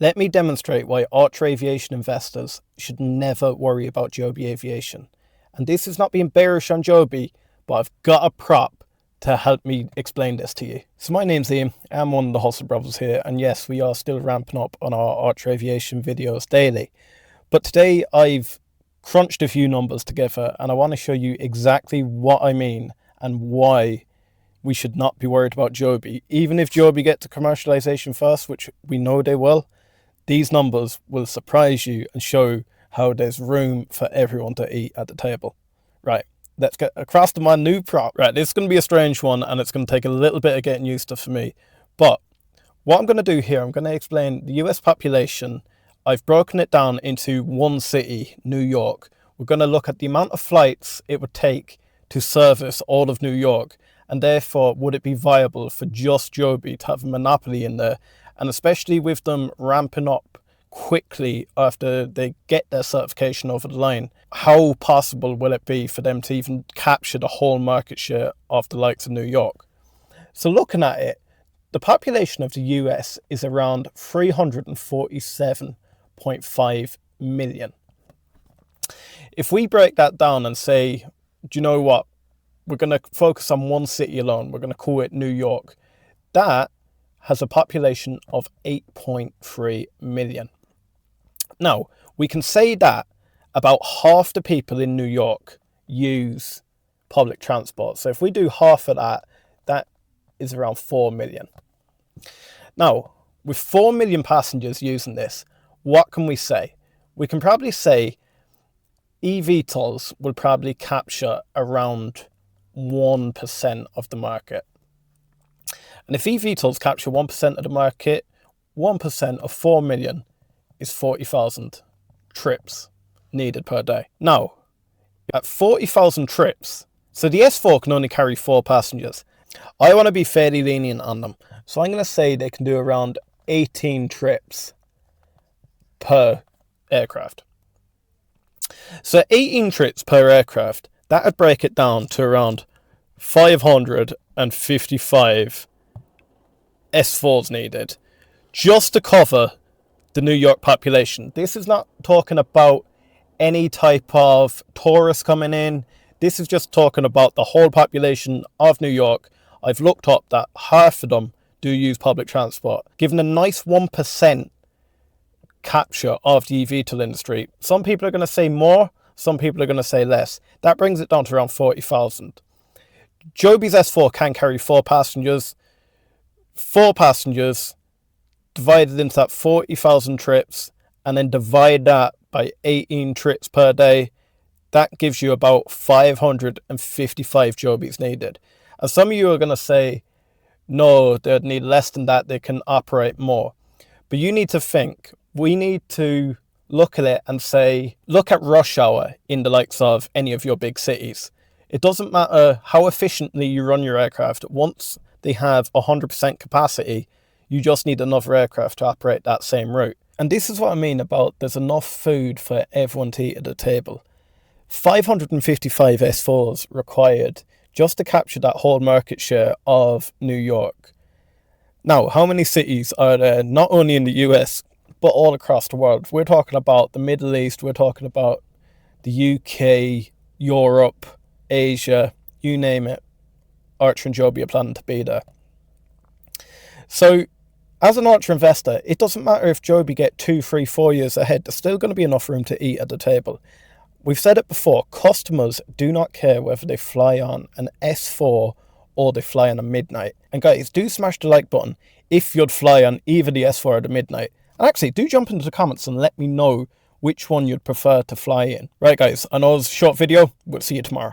Let me demonstrate why Archer Aviation investors should never worry about Joby Aviation. And this is not being bearish on Joby, but I've got a prop to help me explain this to you. So my name's Ian, I'm one of the Hustle Brothers here, and yes, we are still ramping up on our Archer Aviation videos daily. But today I've crunched a few numbers together and I want to show you exactly what I mean and why we should not be worried about Joby. Even if Joby get to commercialization first, which we know they will, these numbers will surprise you and show how there's room for everyone to eat at the table. Right, let's get across to my new prop. Right, this is going to be a strange one and it's going to take a little bit of getting used to for me. But what I'm going to do here, I'm going to explain the US population. I've broken it down into one city, New York. We're going to look at the amount of flights it would take to service all of New York. And therefore, would it be viable for just Joby to have a monopoly in there? And especially with them ramping up quickly after they get their certification over the line, how possible will it be for them to even capture the whole market share of the likes of New York? So looking at it, the population of the US is around 347.5 million. If we break that down and say, do you know what? We're going to focus on one city alone. We're going to call it New York. That has a population of 8.3 million. Now, we can say that about half the people in New York use public transport. So if we do half of that, that is around 4 million. Now, with 4 million passengers using this, what can we say? We can probably say eVTOLs will probably capture around 1% of the market. And if eVTOLs capture 1% of the market, 1% of 4 million is 40,000 trips needed per day. Now, at 40,000 trips, so the S4 can only carry 4 passengers. I want to be fairly lenient on them. So I'm going to say they can do around 18 trips per aircraft. So 18 trips per aircraft, that would break it down to around 555 S4s needed just to cover the New York population. This is not talking about any type of tourists coming in. This is just talking about the whole population of New York. I've looked up that half of them do use public transport, giving a nice 1% capture of the eVTOL industry. Some people are going to say more, some people are going to say less. That brings it down to around 40,000. Joby's S4 can carry 4 passengers. 4 passengers divided into that 40,000 trips and then divide that by 18 trips per day. That gives you about 555 Jobys needed. And some of you are going to say, no, they'd need less than that. They can operate more. But you need to think, we need to look at it and say, look at rush hour in the likes of any of your big cities. It doesn't matter how efficiently you run your aircraft. Once they have 100% capacity, you just need another aircraft to operate that same route. And this is what I mean about there's enough food for everyone to eat at the table. 555 S4s required just to capture that whole market share of New York. Now, how many cities are there, not only in the US, but all across the world? We're talking about the Middle East, we're talking about the UK, Europe, Asia, you name it. Archer and Joby are planning to be there. So, as an Archer investor, it doesn't matter if Joby get 2, 3, 4 years ahead. There's still going to be enough room to eat at the table. We've said it before, customers do not care whether they fly on an S4 or they fly on a Midnight. And guys, do smash the like button if you'd fly on either the S4 or the Midnight. And actually, do jump into the comments and let me know which one you'd prefer to fly in. Right guys, I know it's a short video. We'll see you tomorrow.